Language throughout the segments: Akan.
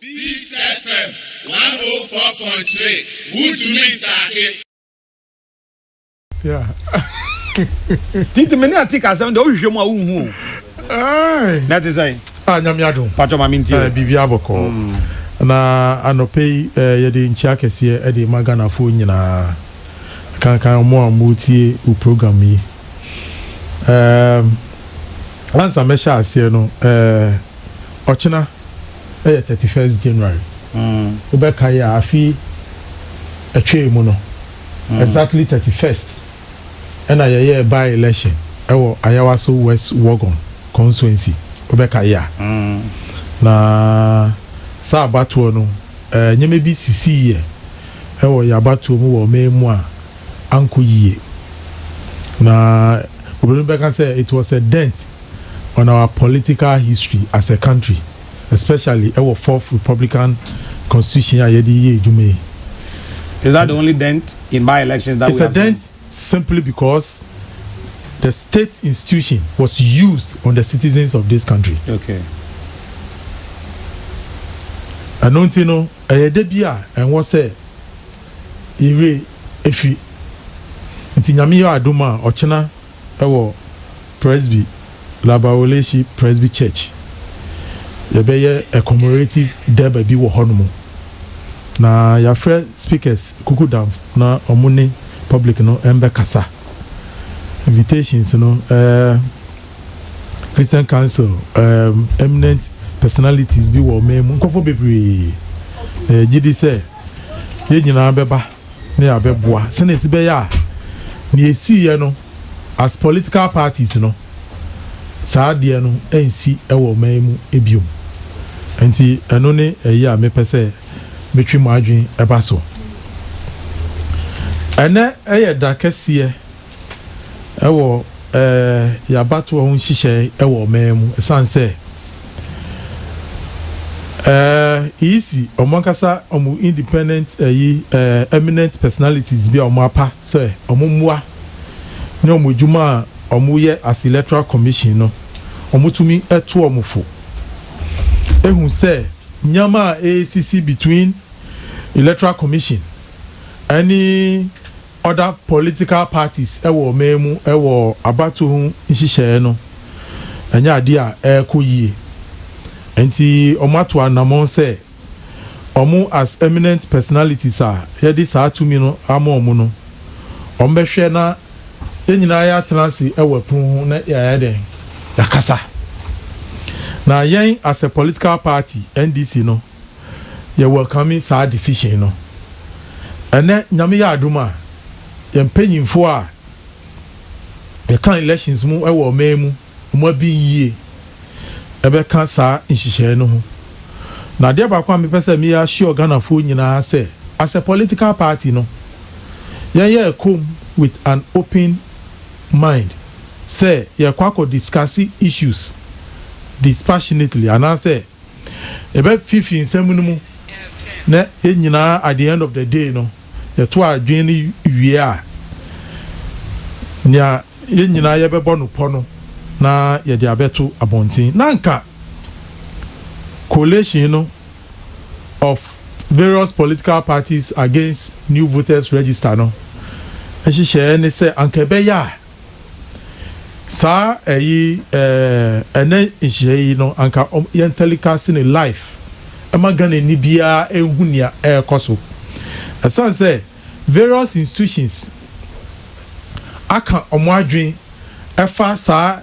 Peace FM 104.3. Utumi Take. Yeah. Titi meni atika sa ndo hwehwe mu awuhu. Na te say. Nyamiado. Pacho ma minti. Bibia aboko. Na anope yede nchia kese e de magana fo nyina kan mo amutie u program yi. Ansa me sha ase no ochina 31st January. Ubeka ya afi etwe mu no. Exactly 31st. And I by election. Ayawaso West Wagon constituency. Ubeka ya. Na sa abatuo no nyeme bi sisi ye. Ya abatuo mu wo memu a anko yie. Na Ubeka say it was a dent on our political history as a country, especially our fourth Republican constitution ayedi jume. Is that the only dent in by elections that it's a dent simply because the state institution was used on the citizens of this country. Okay. Anontino ayedebia and what say ire efi ntinyame yo adoma ochena ewo presby Labawoleshi Presby Church. Yebeye a commemorative deba bi wo honomo. Na ya friend speakers kukudam na omuni public no embe kasa. Invitations no Christian Council eminent personalities bi wo memu nkofo bebre gidi se ye nyina beba na ya beboa se na esibe ya na esi ye no as political parties no saadie no ensi ewo memu ebiom enti eno ne eyi a mepese betwi mu adwen eba so ene eye da kese ewo ya bato ho nhihye ewo memu sanse isi omonkasa omu independent eminent personalities bi omapa se omumua ne omujuma omuye as electoral commission no omutumi eto omufo ehun se nyama ACC between electoral commission any other political parties ewo memu ewo abato hu nhihye no enya ade a ekoyie enti omato anamon se omu as eminent personalities a yedi saa tumi no ama omu no ombehwe na enyina ya transi ewe pun na ya den yakasa na yen as a political party NDC no ye welcome sa decision no ene nyame ya aduma ye mpanyimfo a ye kan elections mu ewe omemu mo bi yie ebe kan sa nhihye no ho na de ba kwa me pese me ya sure Ghana fo nyina se as a political party no ye come with an open mind say ye kwako discuss issues dispassionately and I say ebe fifi nsemu mu na enyina at the end of the day no ye to adwen ni wie a nya enyina ye bebo no pono na ye de abeto abontin na nka coalition no of various political parties against new voters register no ehihye ne say anka be ya sa eyi ene ihye no anka yen telecast in life emagana ni bia ehunia ekoso esan say various institutions aka omwadwen efa sa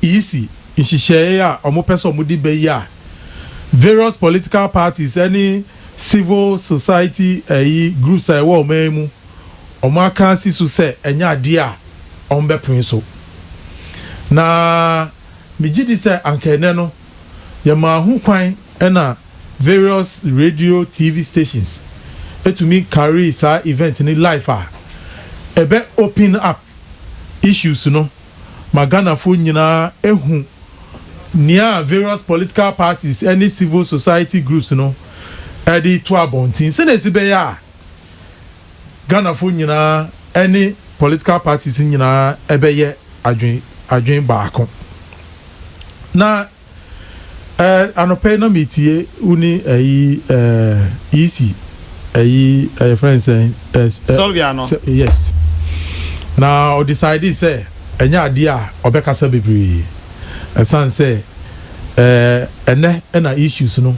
isi ihye ya omopeso omudi be ya various political parties any civil society groups I wo memu omaka sisu se enya ade a ombe prinso na mejidi se ankene no ye ma hu kwan na various radio TV stations etumi carry sa event ni live a ebe open up issues no magana fo nyina ehu near various political parties any civil society groups no edi to abontin se na sibe ya Ghana fo nyina any political parties nyina ebe ye adwen baako na Anɔpɛ na metie uni easy friends Solviano. Yes. Now decide say enya ade a obekasa bebree. Esan say ene na issues no.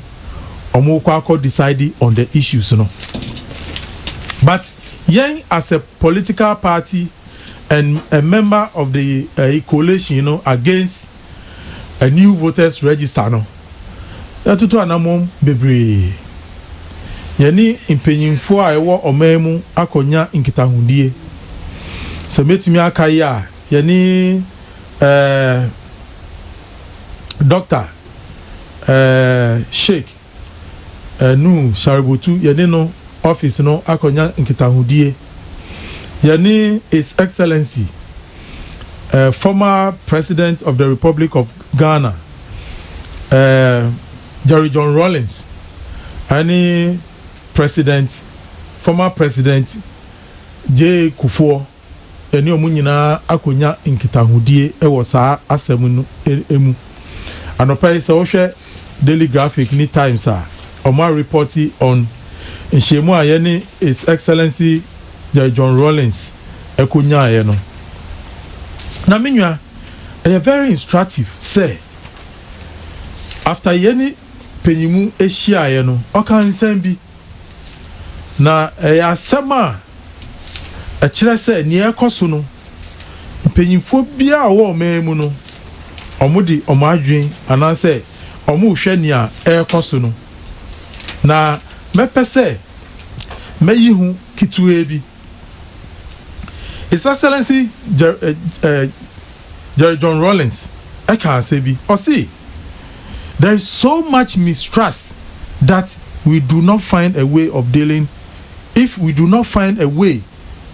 Omo kwa decide on the issues no. But yen as a political party and a member of the coalition, you know, against a new voters register, no. That to anamom bebree. Yani impenyimfo a ewo omemu akonya nkitahundie. Se metumi akaye a yani Dr. Sheikh Nu Shaributu yani no office no akonya nkitahundie. Yani His Excellency former President of the Republic of Ghana Jerry John Rawlings and former President J. Kufuor eni omu nyina akonya nkitahudie ewo saa asemu no emu anopai se wo hwe Daily Graphic ni Times a omo reporting on nhyiemu a yene His Excellency Jerry John Rawlings ekonya ye no na menwa very instructive say after yene penyimu ehia ye no okan nsem bi na asema a kyerɛ sɛ ne ekoso no penyimfo bia wo memu no omudi omadwen ananse omu hwɛ ne a ekoso no na mepɛ meyi hu kituwe bi His Excellency Jerry John Rawlings I can say bi or see there is so much mistrust that we do not find a way of dealing. If we do not find a way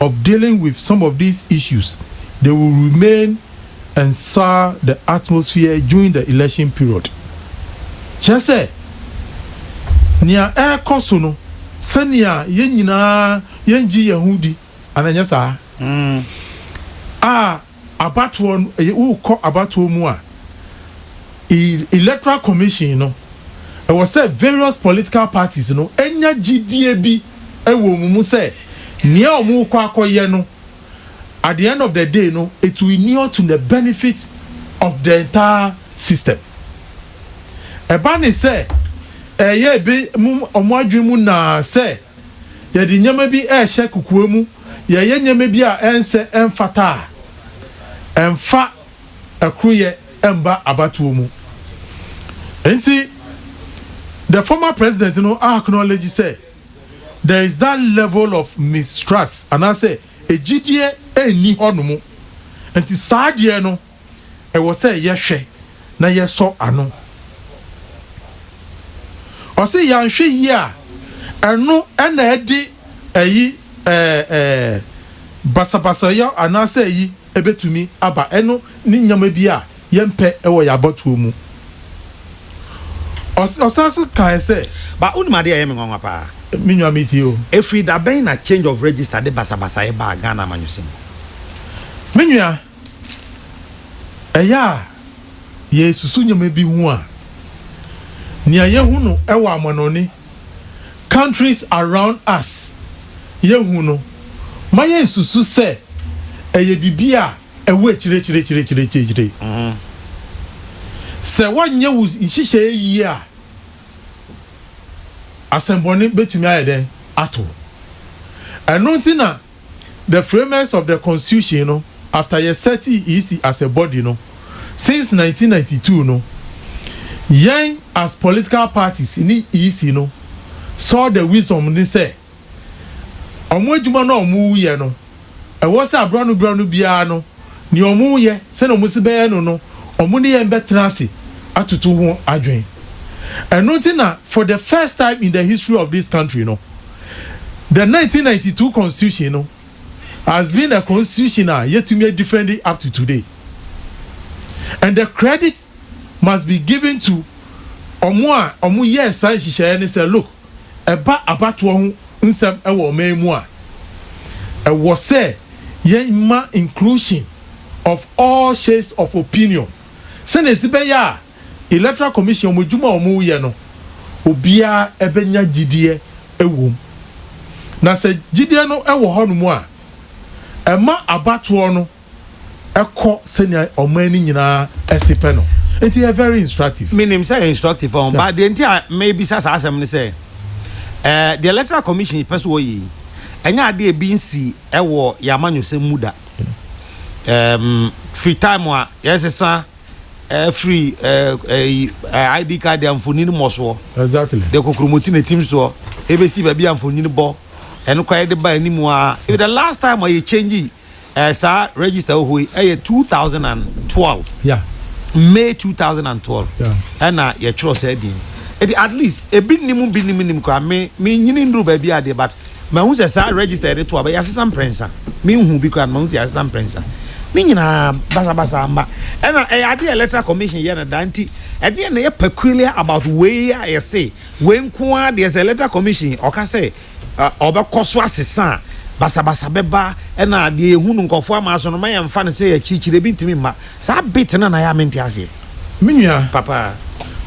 of dealing with some of these issues, they will remain and sour the atmosphere during the election period. Just say, near air kosono, senia yenina yenji yehudi, ananyasa. About one, who call about one electoral commission, you know. I was say various political parties, you know, enya GDAB, ewo mumu say, near omu kwa koye no. At the end of the day, you know, it will inure to the benefit of the entire system. Ebani say, ye be omwadwemu na say, ye di nyama bi she kukuemu, ye nyama bi a ense emfata. Emfa akruye emba abatuomu. Enti the former president, you know, acknowledge say there is that level of mistrust, and I say a GDA ni honumu. Enti sadie no e wo say yehwe na yeso ano. O say yanhwe yi a eno na edi eyi basabasa yo anase yi ebetumi aba eno ni nyama bi a yempe ewo yabatuo mu. Osasu kan say ba unimade ya mengonwa pa minwa meti o every da ben na change of register de basabasa e ba Ghana manyusim minwa eya ye susu nyama bi hu a nia ye hu no ewo amanoni countries around us ye hu no maye susu say eye bibia ewo chire se wanye wo nhihye yi a asemboni betumi ayeden ato eno ntina the framers of the constitution, you know, after ye set EC as a body, you know, since 1992, you know, young as political parties in the EC, you know, saw the wisdom they say omwejuma no omu ye no e wo se abranu bia no ni omu ye se no musibe no omu ni yembe trance atutu ho adwen enotina for the first time in the history of this country, you know, the 1992 constitution, you know, has been a constitution yet to be defended up to today, and the credit must be given to omu yes I say look eba abato ho nsem ewo memu a e was say inclusion of all shades of opinion. Senesibe ya electoral commission mo dwuma omo ye no obia ebenya gidie ewom na se gidie no ewo ho no mu a ema abato no ekọ senia omo ani nyina esipe no it is very instructive meaning say instructive on but the entire maybe sasa asem ni say the electoral commission person wo yi enya ade bi nsi ewo yamanyo se muda free time wa yesesa free ID card amfonini moso exactly de kokromoti na team so ebesi ba bi amfonini bo eno kwa de ba animu a the last time I change sa register ho 2012 yeah May 2012 yeah and ye chro say din at least a bit nim kwa me nyini ndru ba bi ade but ma hu say sa register de to ba ya assistant prensa me hu bi kwa ma hu say assistant prensa ni nyina basa amba and ade electoral commission ye na danti ade na ye peculiar about way I say when kwa the electoral commission o ka say obekoso asesa basa beba na de ehunu nkofo amaso no mayam fa ne say ya chichire bi ntimi ma sa bit na ya menti ase minua papa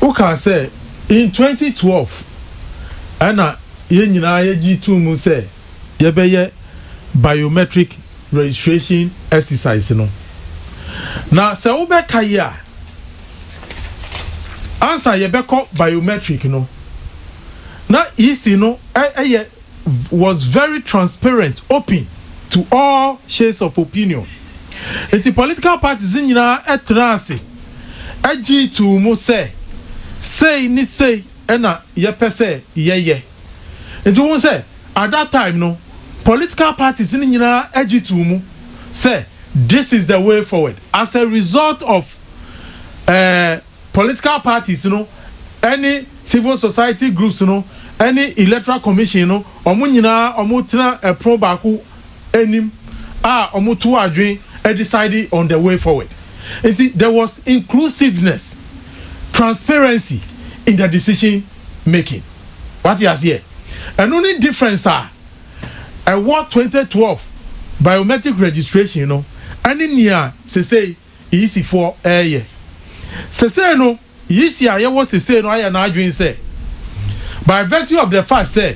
who can say in 2012 ana ye nyina ye G2 mu say ye be biometric registration exercise no na se wo be kai a answer ye be call biometric no na easy no was very transparent, open to all shades of opinion. And the political parties in trance. G2 mo say and ye per se ye. And you won't say at that time no political parties in G2 mo say this is the way forward. As a result of political parties, any civil society groups, any electoral commission omo nyina omo tena pro baako enim omo to adwen decided on the way forward. There was inclusiveness, transparency in the decision making. What you here? And only difference what 2012 biometric registration any near say easy for year say no easy aye was say no aye na adwen say by virtue of the fact say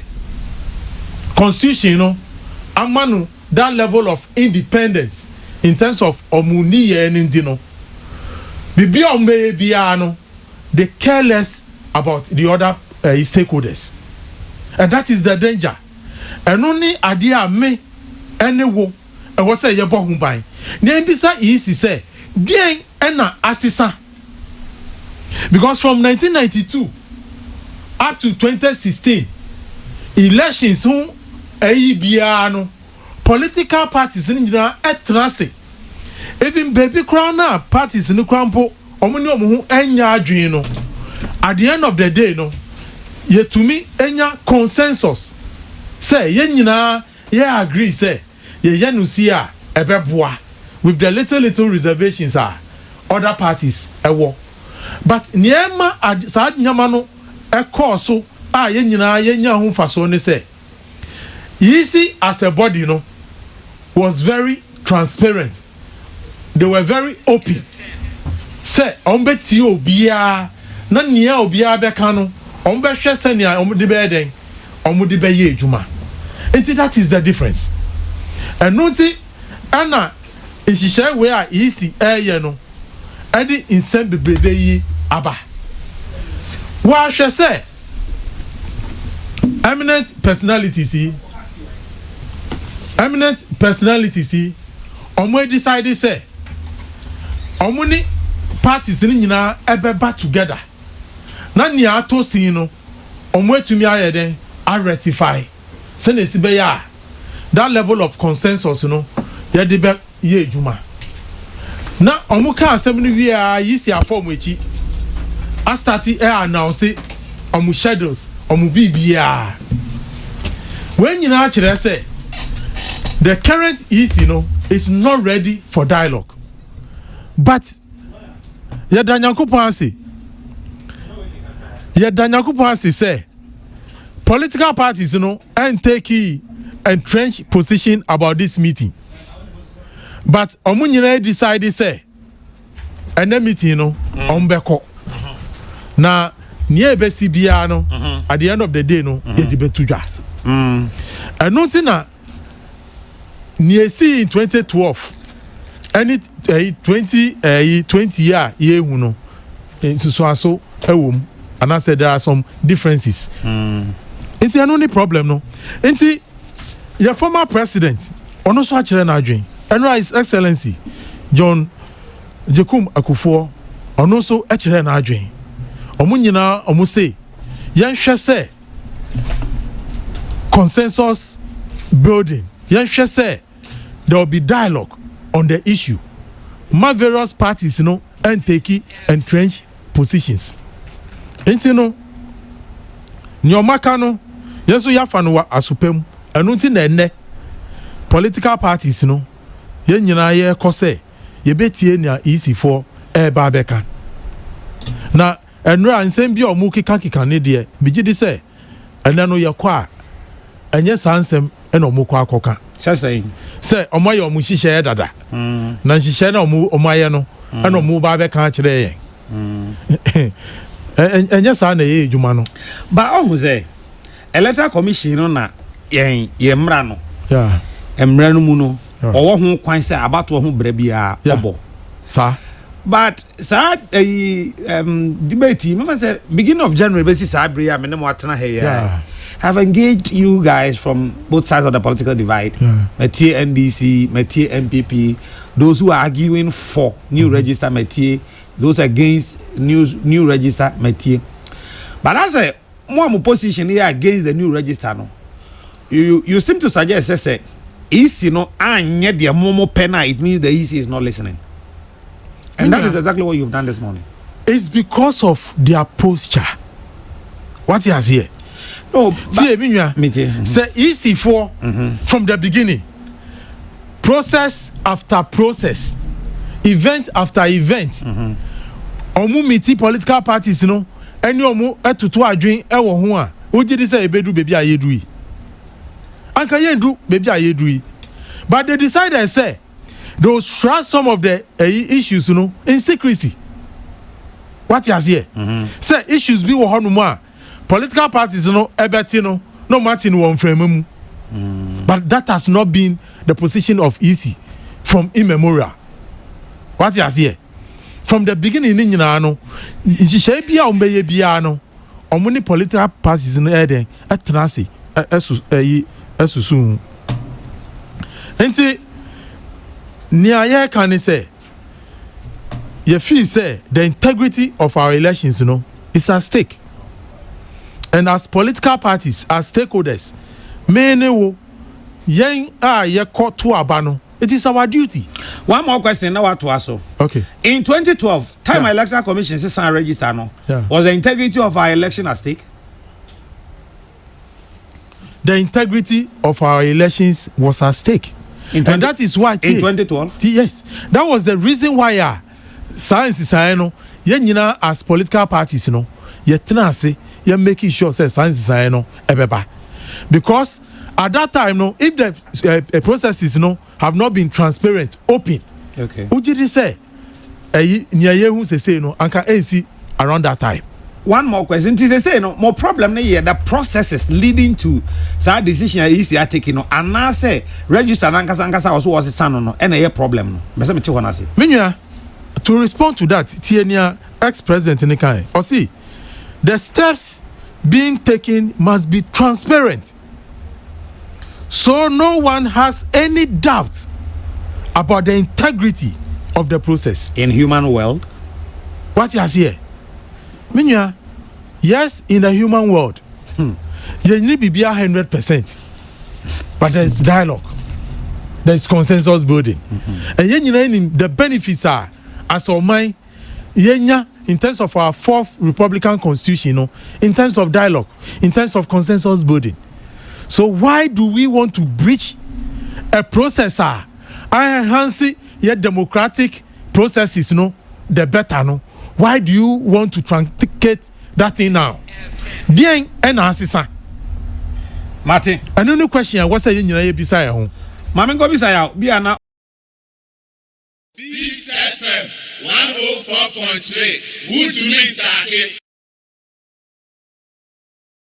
constitution amanu that level of independence in terms of omuni ye ndino bibi ombe bia no they care less about the other stakeholders, and that is the danger. And only idea me any wo e was say ye bo hu ban na bisa easy say den na asisa because from 1992 up to 2016 elections who no political parties in etrase even baby crown parties in crampo omuni omo enya adwen no at the end of the day no ye to me enya consensus say ye nyina ye agree say ye yanu see a ebeboa with the little reservations other parties ewo but niema sad nyama no so ye nyina ye nya ho faso ne say easy as a body was very transparent. They were very open. Say ombeti obia na nia obia beka no ombehwe senia omde be den omde be ye adwuma. And that is the difference. And noti ana ishisha we are easy ye no edi insem bebrebe yi aba wa hwe say eminent personalities omo decide say omo ni parties ni nyina ebeba together na ni ato sin no omo etumi ayeden a rectify say na sibe ya that level of consensus ye de be ye adwuma na omo ka asem ni wi a yisi afom echi a start announce omo shadows omo bibia when nyina kire say the current EC is not ready for dialogue. But Yadanyankupasi say political parties and take entrenched position about this meeting. But Omunyina decided say and the meeting on Beko. na near besi bia no at the end of the day no ye di betudwa eno ti na near see in 2012 any 20 year ye hu no so aso ewom and I said there are some differences it's an only problem no enti your former president ono so akere na adwen eno His Excellency John Jacob Akufo ono so akere na adwen omo nyina omo say yen hwe say consensus building yen hwe say there will be dialogue on the issue various parties you know and take entrenched positions enti no nyomaka no yeso yafa no wa asopem enu nti na enne political parties no ye nyina ye kose ye betie na EC4 ba beka na enra nsem bi omu kika ne de bigidi se enne no ye kwa enye sansem ena omu kwa akoka sesai se omo ye omu hihye dada na hihye na omu aye no ena omu ba beka kire ye enye sa na ye ejuma no ba ohu ze electoral commission no na ye mra no yeah emra no mu no owo ho kwan se abato ho bra bia obo sa but sa debate me say beginning of January be sa bra me mo atena here have engaged you guys from both sides of the political divide Metie NDC Metie MPP those who are arguing for new register Metie those against new register Metie but as a more position here against the new register no you seem to suggest say EC no anye the momo penna it means the EC is not listening and that is exactly what you've done this morning. It's because of their posture. What you has here no say EC4 from the beginning process after process event after event omu meeting political parties you know any omu etutu adwen ewo ho a ojidi say ebedu bebi ayedu yi anka yendu bebi ayedu yi but they decided say they will shroud some of the issues you know in secrecy. What you has here say issues be wo hono a political parties you know ebeti no Martin won frame but that has not been the position of EC from immemorial. What you has here from the beginning ni nyina no nhihye bia ombeye bia no omuni political parties no eden etrase esusu enti ni aye kan say you feel say the integrity of our elections you know is at stake and as political parties as stakeholders many wo yen ye court to abano it is our duty. One more question now to us. Okay. In 2012, time electoral commission says register no. Was the integrity of our election at stake? The integrity of our elections was at stake. And that is why in 2012? Yes. That was the reason why science is nyina as political parties you know ye making sure say science is ebeba. Because at that time no if the processes no have not been transparent open okay ujidi say niaye hu say no anka NC around that time. One more question is say no more problem here the processes leading to that decision is taking no and now say register ankasa also was san no and a problem no me say me te ho na say menua to respond to that tienia ex-president Nikai or see the steps being taken must be transparent so no one has any doubt about the integrity of the process in human world. What you has here menua yes in the human world you need to be 100% but there is dialogue there is consensus building and the benefits are as of mine in terms of our fourth Republican Constitution you know, in terms of dialogue in terms of consensus building. So why do we want to breach a processor enhancing your democratic processes you know the better no why do you want to truncate that thing now then and answer Martin and no question what say you nyina bisa ho mama go bisa ya bia na This FM 104.3 Would you mean